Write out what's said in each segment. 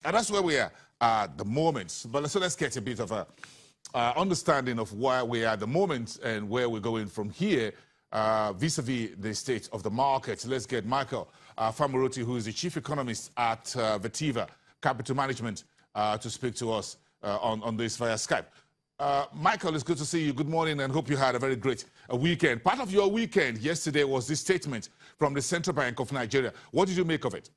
And that's where we are at the moment. But so let's get a bit of a understanding of where we are at the moment and where we're going from here vis-a-vis the state of the market. Let's get Michael Famuroti, who is the chief economist at Vetiva Capital Management, to speak to us on this via Skype. Michael, it's good to see you. Good morning, and hope you had a very great weekend. Part of your weekend yesterday was this statement from the Central Bank of Nigeria. What did you make of it?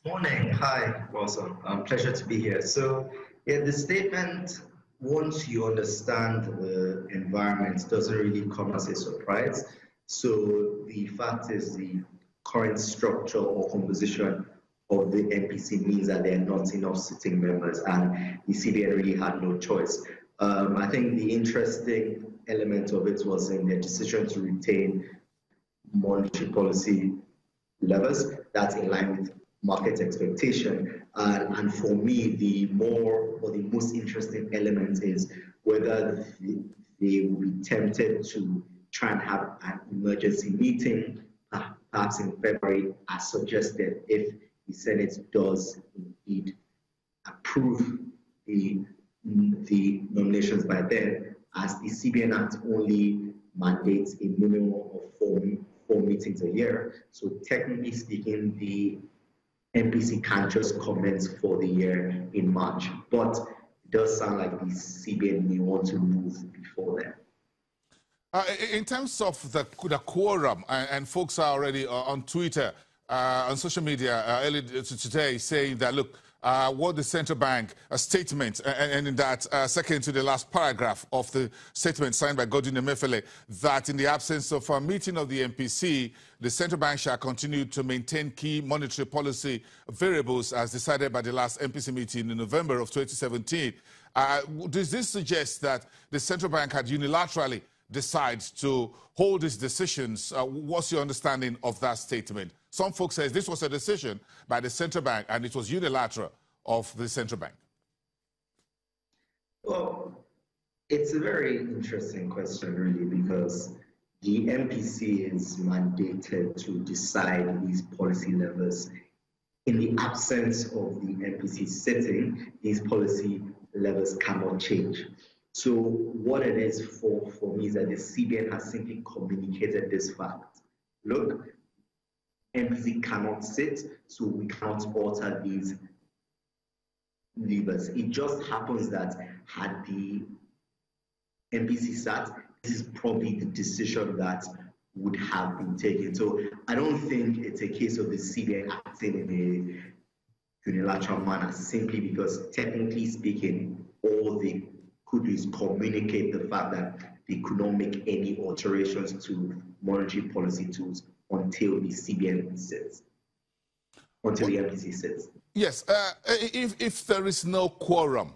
Morning. Hi, Wilson. Pleasure to be here. So, yeah, the statement, once you understand the environment, doesn't really come as a surprise. So the fact is the current structure or composition of the MPC means that there are not enough sitting members, and the CBN really had no choice. I think the interesting element of it was in their decision to retain monetary policy levers. That's in line with market expectation. And for me, the most interesting element is whether they will be tempted to try and have an emergency meeting, perhaps in February, as suggested, if the Senate does indeed approve the nominations by then, as the CBN Act only mandates a minimum of four meetings a year. So technically speaking, the MPC can't just commence for the year in March, but it does sound like the CBN may want to move before then. In terms of the quorum, and folks are already on Twitter, on social media earlier today saying that, look, what the central bank, a statement, and in that second to the last paragraph of the statement signed by Godwin Emefiele, that in the absence of a meeting of the MPC, the central bank shall continue to maintain key monetary policy variables as decided by the last MPC meeting in November of 2017. Does this suggest that the central bank had unilaterally decided to hold its decisions? What's your understanding of that statement? Some folks say this was a decision by the central bank and it was unilateral of the central bank. Well, it's a very interesting question, really, because the MPC is mandated to decide these policy levers. In the absence of the MPC sitting, these policy levers cannot change. So what it is for me is that the CBN has simply communicated this fact. Look, MPC cannot sit, so we cannot alter these levers. It just happens that had the MPC sat, this is probably the decision that would have been taken. So I don't think it's a case of the CBN acting in a unilateral manner, simply because technically speaking, all they could do is communicate the fact that they could not make any alterations to monetary policy tools until the CBN sits, until the MPC sits. Yes, if there is no quorum,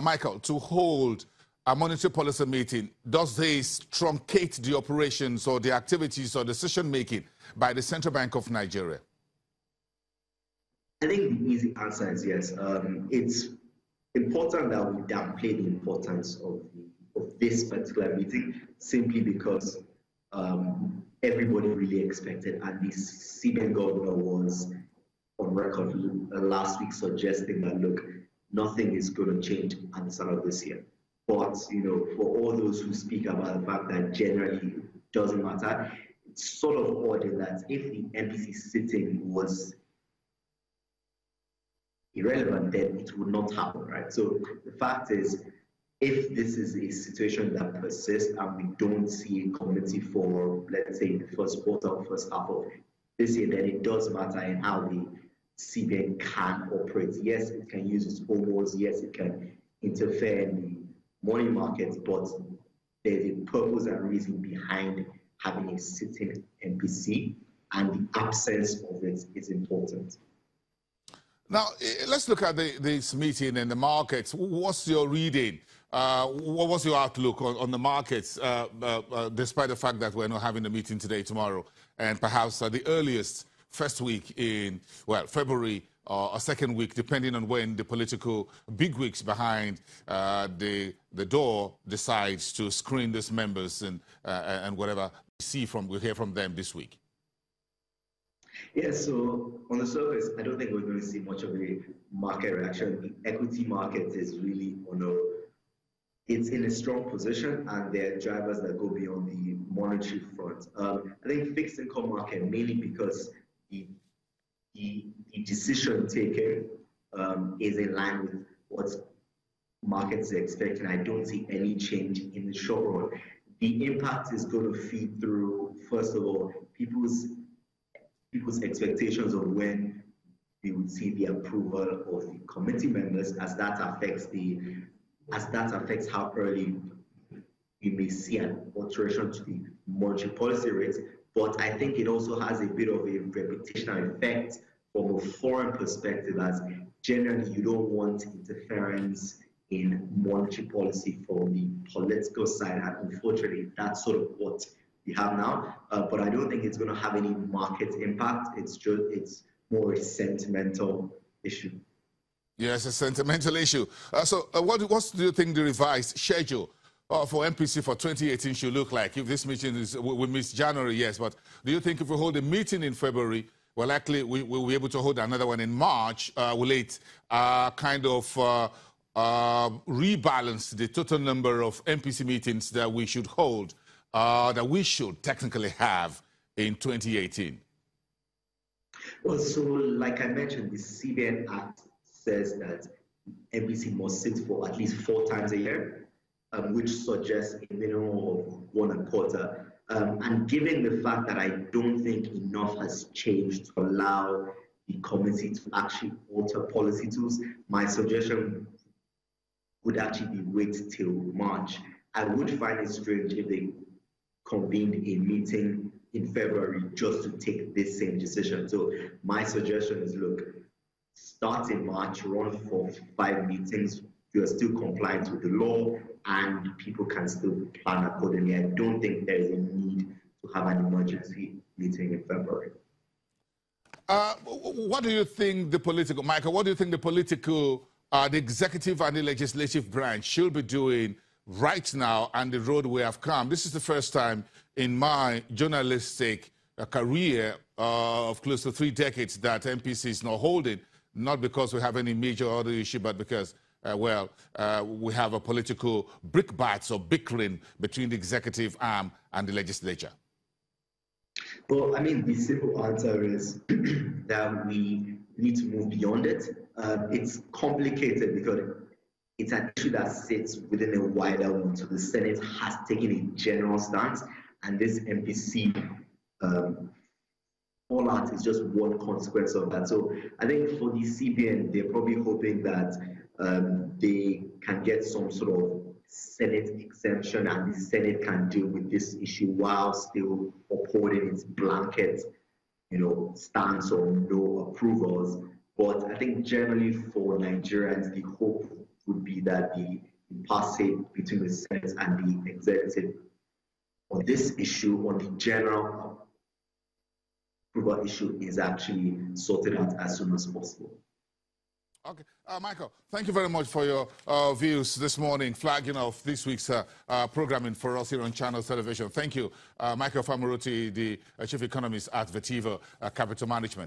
Michael, to hold a monetary policy meeting, does this truncate the operations or the activities or decision-making by the Central Bank of Nigeria? I think the easy answer is yes. It's important that we downplay the importance of this particular meeting, simply because everybody really expected, and the CBN governor was on record last week suggesting that, look, nothing is going to change at the start of this year. But, you know, for all those who speak about the fact that generally it doesn't matter, it's sort of odd that if the MPC sitting was irrelevant, then it would not happen, right? So the fact is, if this is a situation that persists and we don't see a committee for, let's say, the first quarter or first half of this year, then it does matter in how the CBN can operate. Yes, it can use its own laws. Yes, it can interfere in the money markets, but there's a purpose and reason behind having a sitting MPC, and the absence of it is important. Now, let's look at this meeting and the markets. What's your reading? What was your outlook on the markets, despite the fact that we're not having a meeting today, tomorrow, and perhaps the earliest first week in, well, February or second week, depending on when the political bigwigs behind the door decides to screen these members and whatever we hear from them this week? Yeah, so on the surface, I don't think we're going to see much of a market reaction. The equity market is really it's in a strong position, and there are drivers that go beyond the monetary front. I think fixed income market, mainly because the, the decision taken is in line with what markets are expecting. I don't see any change in the short run. The impact is going to feed through, first of all, people's expectations of when we would see the approval of the committee members, as that affects how early we may see an alteration to the monetary policy rates. But I think it also has a bit of a reputational effect from a foreign perspective, as generally you don't want interference in monetary policy from the political side, and unfortunately that's sort of what we have now. But I don't think it's going to have any market impact. It's more a sentimental issue. Yes, a sentimental issue. What do you think the revised schedule for MPC for 2018 should look like? If this meeting we miss January, yes, but do you think if we hold a meeting in February, well, likely we'll be able to hold another one in March? Will it kind of rebalance the total number of MPC meetings that we should hold, that we should technically have in 2018? Well, so like I mentioned, the CBN Act says that MPC must sit for at least 4 times a year, which suggests a minimum of 1.25. And given the fact that I don't think enough has changed to allow the committee to actually alter policy tools, my suggestion would actually be wait till March. I would find it strange if they convened a meeting in February just to take this same decision. So my suggestion is, look, start in March, run for 5 meetings. You are still compliant with the law, and people can still plan accordingly. I don't think there is a need to have an emergency meeting in February. What do you think the political, Michael, what do you think the political, the executive and the legislative branch should be doing right now and the road we have come? This is the first time in my journalistic career of close to 3 decades that MPC is not holding, not because we have any major other issue, but because, we have a political brickbats or bickering between the executive arm and the legislature. Well, I mean, the simple answer is that we need to move beyond it. It's complicated because it's an issue that sits within a wider one. So the Senate has taken a general stance, and this MPC fallout is just one consequence of that. So I think for the CBN, they're probably hoping that they can get some sort of Senate exemption, and the Senate can deal with this issue while still upholding its blanket, stance on no approvals. But I think generally for Nigerians, the hope would be that the impasse between the Senate and the executive on this issue, on the general approval issue, is actually sorted out as soon as possible. Okay. Michael, thank you very much for your views this morning, flagging off this week's programming for us here on Channels Television. Thank you. Michael Famuruti, the Chief Economist at Vetivo Capital Management.